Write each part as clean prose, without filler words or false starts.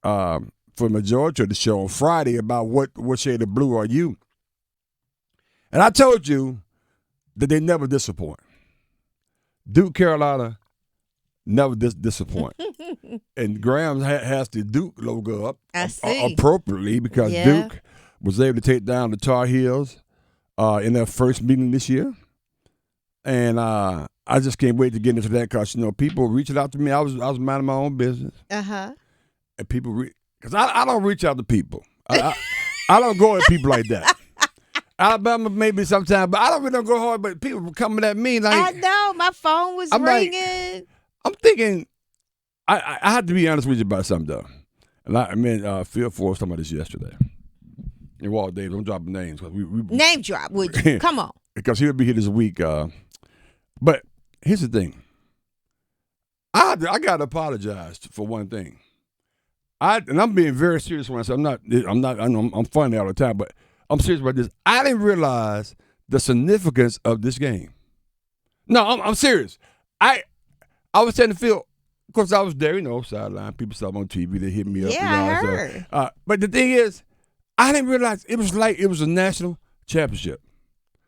for the majority of the show on Friday about what shade of blue are you. And I told you that they never disappoint. Duke, Carolina, never disappoint. And Graham has the Duke logo up appropriately because Duke was able to take down the Tar Heels in their first meeting this year. And I just can't wait to get into that because, people reaching out to me. I was minding my own business. Uh-huh. And people, because I don't reach out to people. I don't go at people like that. Alabama maybe sometimes, but I don't really go hard. But people were coming at me like I know my phone was ringing. I'm thinking, I have to be honest with you about something though. And Phil Ford was talking about this yesterday. And Walt Davis, don't drop names because we name drop, would you? Come on, because he'll be here this week. But here's the thing. I got to apologize for one thing. And I'm being very serious when I say I'm funny all the time, but I'm serious about this. I didn't realize the significance of this game. No, I'm serious. I was saying to Phil, of course I was there, sideline. People saw me on TV. They hit me up. Yeah, I heard. But the thing is, I didn't realize it was like it was a national championship.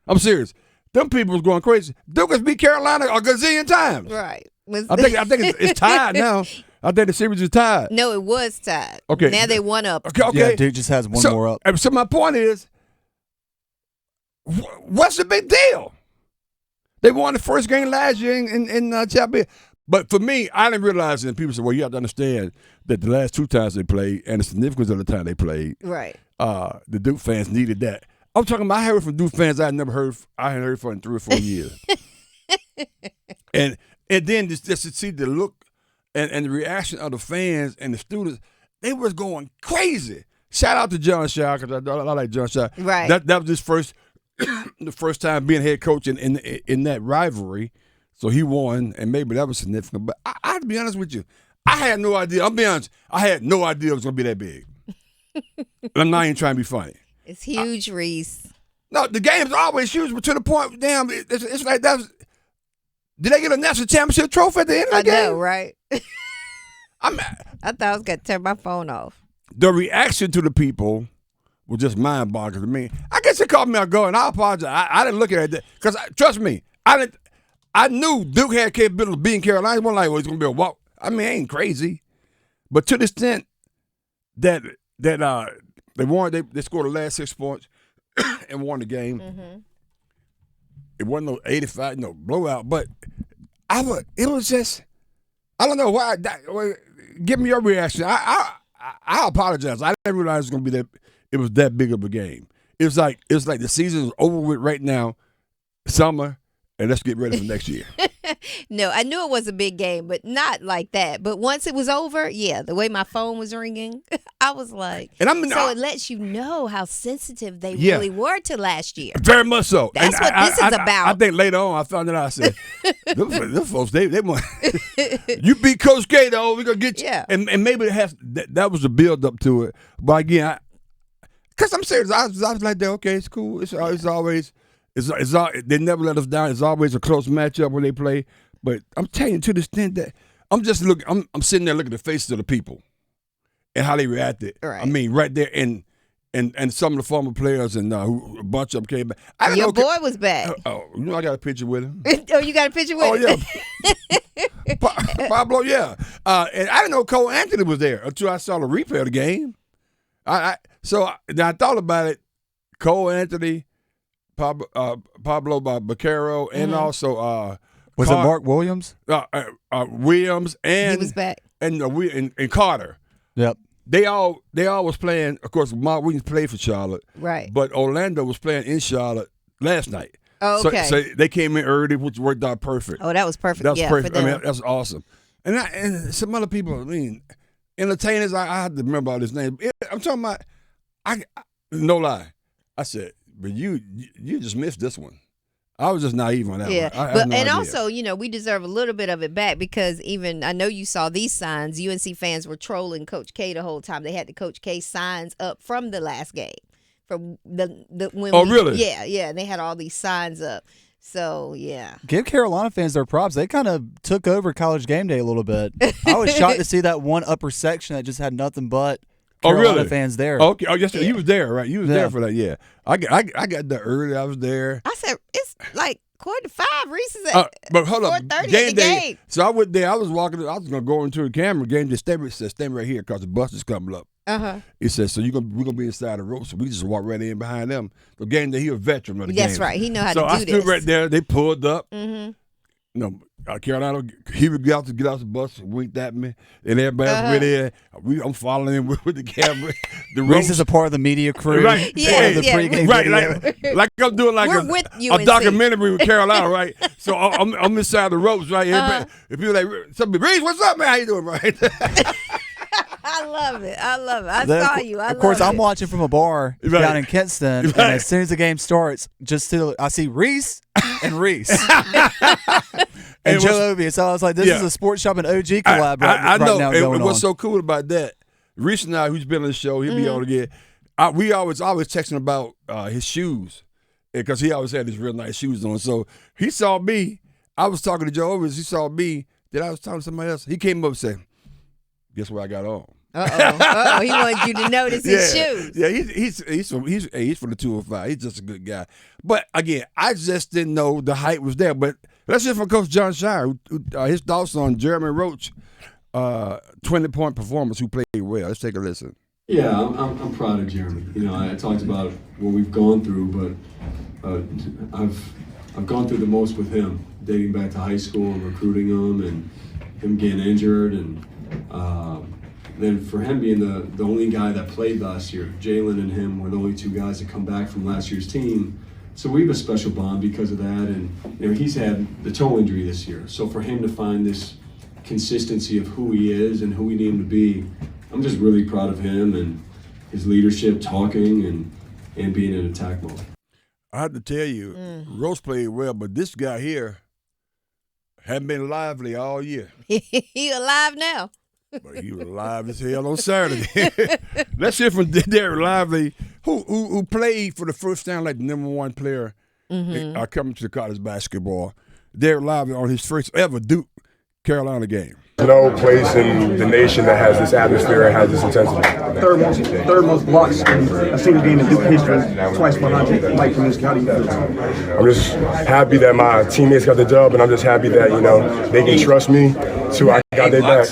I'm serious. Them people was going crazy. Duke has beat Carolina a gazillion times. Right. I think it's tied now. I think the series is tied. No, it was tied. Okay. Now they one up. Okay. Yeah, Duke just has one more up. So my point is, what's the big deal? They won the first game last year in Chapel. But for me, I didn't realize it. And people said, well, you have to understand that the last two times they played and the significance of the time they played, right? The Duke fans needed that. I'm talking about, I heard from Duke fans I hadn't heard from in 3 or 4 years. and then just to see the look and the reaction of the fans and the students, they was going crazy. Shout out to John Shaw, because I like John Shaw. Right. That was his first the first time being head coach in that rivalry. So he won, and maybe that was significant. But I have to be honest with you. I had no idea. I'll be honest. I had no idea it was going to be that big. I'm not even trying to be funny. It's huge, Reese. No, the game's always huge, but to the point, damn, it's like that was. Did they get a national championship trophy at the end of the game? I know, right? I thought I was going to turn my phone off. The reaction to the people was just mind-boggling to me. I guess it caught me off guard, and I apologize. I didn't look at it because, trust me, I knew Duke had capability of beating Carolina. It wasn't like, well, it's going to be a walk. I mean, it ain't crazy. But to the extent that they won, they scored the last 6 points and won the game. Mm-hmm. It wasn't no 85, no blowout. But it was just, I don't know why. Give me your reaction. I apologize. I didn't realize it was going to be that. It was that big of a game. It's like the season is over with right now, summer, and let's get ready for next year. No, I knew it was a big game, but not like that. But once it was over, yeah, the way my phone was ringing, I was like, so it lets you know how sensitive they really were to last year. Very much so. That's what this is about. I think later on I found out, I said, them folks, they want, you beat Coach K, though, we're going to get you. Yeah. And maybe it has, that was the build up to it. But again, because I'm serious, I was like that, okay, it's cool. It's always, they never let us down. It's always a close matchup when they play. But I'm telling you, to the extent that I'm just looking, I'm sitting there looking at the faces of the people and how they reacted. Right. I mean, right there, and some of the former players and a bunch of them came back. Your boy was back. I got a picture with him. Oh, you got a picture with him? Yeah. Pablo, yeah. And I didn't know Cole Anthony was there until I saw the replay of the game. So I thought about it. Cole Anthony, Pablo Baccaro, and also was it Mark Williams? Williams and he was back, and Carter. Yep. They all was playing. Of course, Mark Williams played for Charlotte, right? But Orlando was playing in Charlotte last night. Oh, okay. So they came in early, which worked out perfect. Oh, that was perfect. That was perfect. For them. I mean, that's awesome. And some other people. I mean, entertainers. I have to remember all this name. I'm talking about. No lie. I said, but you just missed this one. I was just naive on that one. And also, we deserve a little bit of it back because even I know you saw these signs. UNC fans were trolling Coach K the whole time. They had the Coach K signs up from the last game, from the when. Oh, really? Yeah. And they had all these signs up. So, yeah. Give Carolina fans their props. They kind of took over College Game Day a little bit. I was shocked to see that one upper section that just had nothing but Carolina fans there. Okay. Oh, yes, you was there, right? You was there for that, yeah. I got there early. I was there. I said, it's like 4:45. Reese is at but hold up. 4:30 Game day. Game. So I went there. I was walking. I was going to go into the camera. Game day. Stand right here because the bus is coming up. He said, so we're gonna be inside the rope, so we just walk right in behind them. The game that he a veteran of the game. That's right. He know how to do this. So I stood right there. They pulled up. Carolina, he would get out the bus and winked at me, and everybody else went in. I'm following him with the camera. The Reese is a part of the media crew. Right. Like I'm doing a documentary with Carolina, right? So I'm inside the ropes, right? If you're like, Reese, what's up, man? How you doing, right? I love it. I saw you. Of course, I'm watching from a bar down in Kinston, and as soon as the game starts, I see Reese and Reese. And Joe Ovies. So I was like, this is a Sports Shop and OG collab I know. Right now going what's on. so cool about that, Reese and I, who's been on the show, he'll be on again. We always texting about his shoes because he always had his real nice shoes on. So he saw me. I was talking to Joe Ovies. He saw me. Then I was talking to somebody else. He came up and said, guess what I got on? He wanted you to notice his shoes. Yeah, he's from the 205. He's just a good guy. But again, I just didn't know the hype was there. But let's hear from Coach Jon Scheyer, his thoughts on Jeremy Roach, 20-point performance, who played well. Let's take a listen. Yeah, I'm proud of Jeremy. I talked about what we've gone through, but I've gone through the most with him, dating back to high school and recruiting him and him getting injured and then for him being the only guy that played last year. Jalen and him were the only two guys that come back from last year's team. So we have a special bond because of that. And he's had the toe injury this year. So for him to find this consistency of who he is and who we need him to be, I'm just really proud of him and his leadership, talking and being in attack mode. I have to tell you, Rose played well, but this guy here hadn't been lively all year. He alive now. But he was live as hell on Saturday. Let's hear from Derek Lively, who played for the first time like the #1 player coming to college basketball. Derek Lively on his first ever Duke Carolina game. No place in the nation that has this atmosphere and has this intensity. Third most blocks in a single game in Duke history, twice 100. Mike from this county. I'm just happy that my teammates got the dub, and I'm just happy that they can trust me, so I got their back.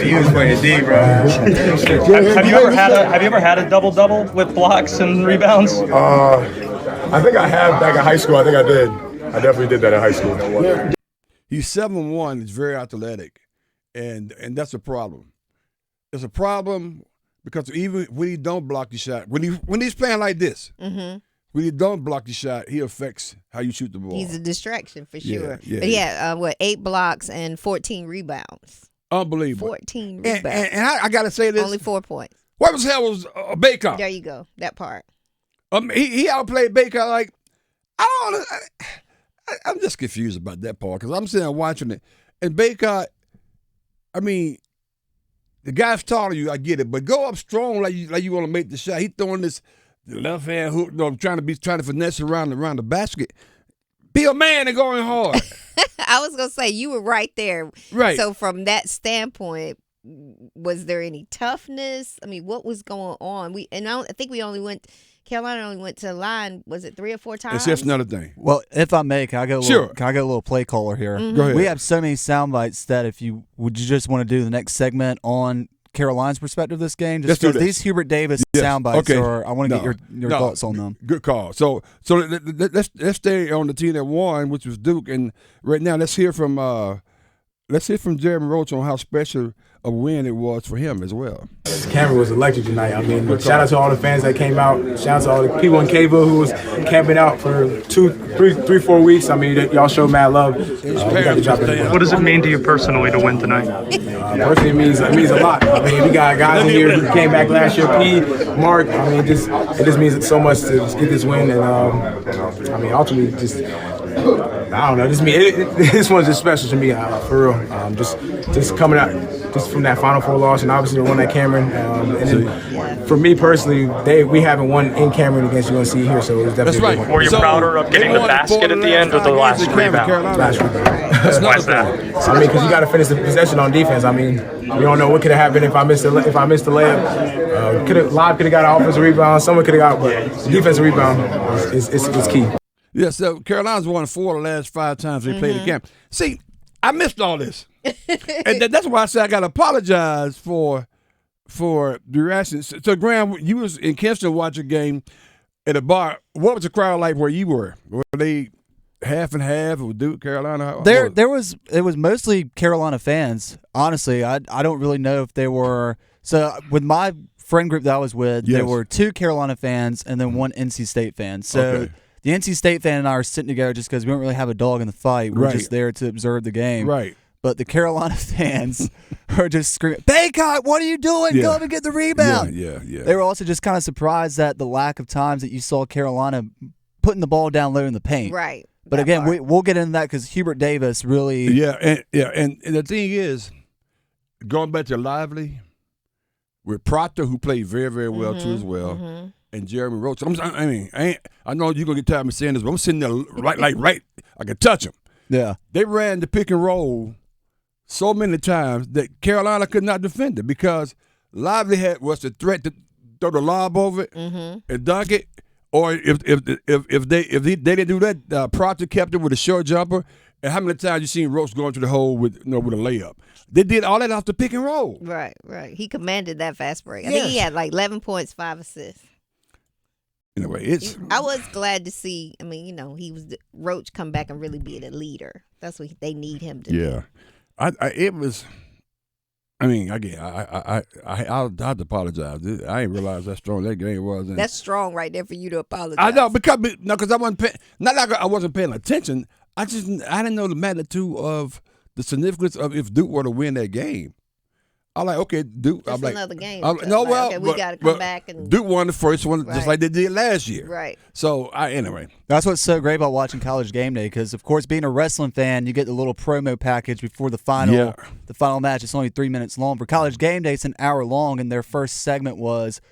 You was playing D, bro. Have you ever had a double-double with blocks and rebounds? I think I have back in high school. I think I did. I definitely did that in high school. He's 7'1", he's very athletic, and that's a problem. It's a problem because even when he don't block the shot, when he's playing like this, when he don't block the shot, he affects how you shoot the ball. He's a distraction for sure. Yeah. But he had 8 blocks and 14 rebounds. Unbelievable. 14 rebounds. And I got to say this. Only 4 points. What the hell was Baycott? There you go. That part. He outplayed Baycott like, I'm just confused about that part because I'm sitting there watching it. And Baycott, the guy's taller than you, I get it, but go up strong like you want to make the shot. He throwing this left hand hook, trying to finesse around the basket. Be a man and going hard. I was gonna say you were right there. Right. So from that standpoint, was there any toughness? What was going on? I think Carolina only went to the line, was it 3 or 4 times? It's just another thing. Well, if I may, can I get a little play caller here? Go ahead. We have so many sound bites that would you just want to do the next segment on Carolina's perspective of this game? Just because these Hubert Davis sound bites I want to get your thoughts on them. Good call. So let's stay on the team that won, which was Duke, and right now let's hear from Jeremy Roach on how special a win it was for him as well. Cameron was electric tonight. Shout out to all the fans that came out. Shout out to all the people in Cava who was camping out for 3, 4 weeks. Y'all showed mad love. What does it mean to you personally to win tonight? Personally, it means a lot. We got guys in here who came back last year. P, Mark. It just means so much to get this win, and ultimately just. I don't know. This one's just special to me, for real. Just coming out. just from that Final Four loss, and obviously the one at Cameron. And then for me personally, we haven't won in Cameron against UNC here, so it was definitely. That's right. Were you prouder of getting the basket at the end or the last rebound? Last rebound. Why is that? I mean, because you got to finish the possession on defense. I mean, you don't know what could have happened if I missed the layup. Live could have got an offensive rebound. Someone could have got, but the defensive rebound is key. Yeah, so Carolina's won 4 of the last 5 times they played the game. See, I missed all this. And that's why I said I got to apologize for the reaction. So, Graham, you was in Kinston watching a game at a bar. What was the crowd like where you were? Were they half and half with Duke, Carolina? It was mostly Carolina fans. Honestly, I don't really know if they were. So with my friend group that I was with, there were 2 Carolina fans and then 1 NC State fan. So the NC State fan and I are sitting together just because we don't really have a dog in the fight. We're just there to observe the game. Right. But the Carolina fans are just screaming, Baycott, what are you doing? Go up and get the rebound. Yeah. They were also just kind of surprised at the lack of times that you saw Carolina putting the ball down low in the paint. Right. But again, we'll get into that because Hubert Davis really. And the thing is, going back to Lively, with Proctor, who played very, very well too as well, and Jeremy Roach. I know you're gonna get tired of me saying this, but I'm sitting there right. I can touch him. Yeah. They ran the pick and roll so many times that Carolina could not defend it because Lively was the threat to throw the lob over it and dunk it. Or if they didn't do that, Proctor kept it with a short jumper. And how many times you seen Roach going to the hole with a layup? They did all that off the pick and roll. Right. He commanded that fast break. I think he had like 11 points, 5 assists. Anyway, I was glad to see. I mean, Roach come back and really be the leader. That's what they need him to do. Yeah, it was. I mean, again, I'll have to apologize. I didn't realize how strong that game was. And that's strong right there for you to apologize. I know because I wasn't paying. Not like I wasn't paying attention. I didn't know the magnitude of the significance of if Duke were to win that game. I'm like, okay, Duke. It's I'm like, another game. Okay, we got to come back and Duke won the first one just like they did last year. Right. So anyway, that's what's so great about watching College Game Day because, of course, being a wrestling fan, you get the little promo package before the final. The final match. It's only 3 minutes long. For College Game Day, it's an hour long, and their first segment was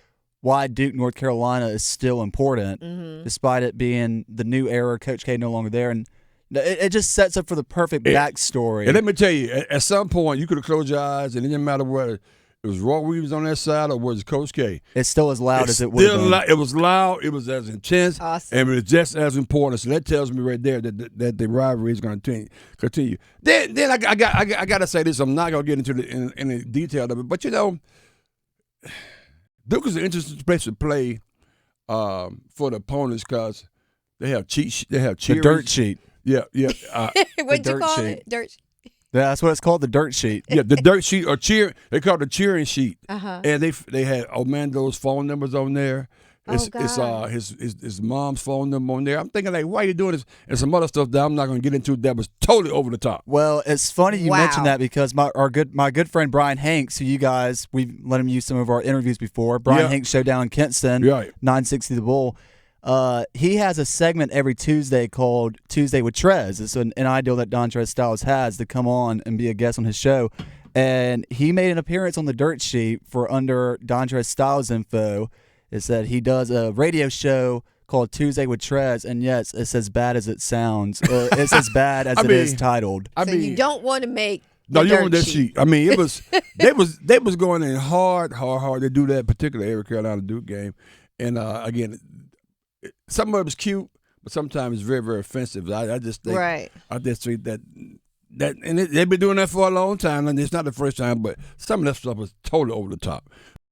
why Duke, North Carolina, is still important, despite it being the new era. Coach K no longer there, and it just sets up for the perfect backstory. And let me tell you, at some point, you could have closed your eyes, and it didn't matter whether it was Roy Williams on that side or was Coach K. It's still as loud as it would have been. It was loud. It was as intense. Awesome. And it was just as important. So that tells me right there that the rivalry is going to continue. Then I got to say this. I'm not going to get into any detail of it. But, Duke is an interesting place to play for the opponents because they have cheat. They have cheaters. The dirt sheet. Yeah. What'd you call it? Dirt sheet. Yeah, that's what it's called, the dirt sheet. Yeah, the dirt sheet or cheer. They call it the cheering sheet. And they had Omando's phone numbers on there. It's his mom's phone number on there. I'm thinking like, why are you doing this? And some other stuff that I'm not going to get into that was totally over the top. Well, it's funny you mentioned that because my good friend Brian Hanks, who we've let him use some of our interviews before. Brian Hanks show down in Kinston, 960 The Bull. He has a segment every Tuesday called Tuesday with Trez. It's an ideal that Dontrez Styles has to come on and be a guest on his show. And he made an appearance on the dirt sheet for under Dontrez Styles info. It said he does a radio show called Tuesday with Trez, and yes, it's as bad as it sounds. It's as bad as it is titled. You don't want to make you don't want that sheet. I mean, it was they was going in hard to do that particular Air Carolina Duke game. And again, some of it was cute, but sometimes it's very, very offensive. I just think that and they've been doing that for a long time, and it's not the first time, but some of that stuff was totally over the top.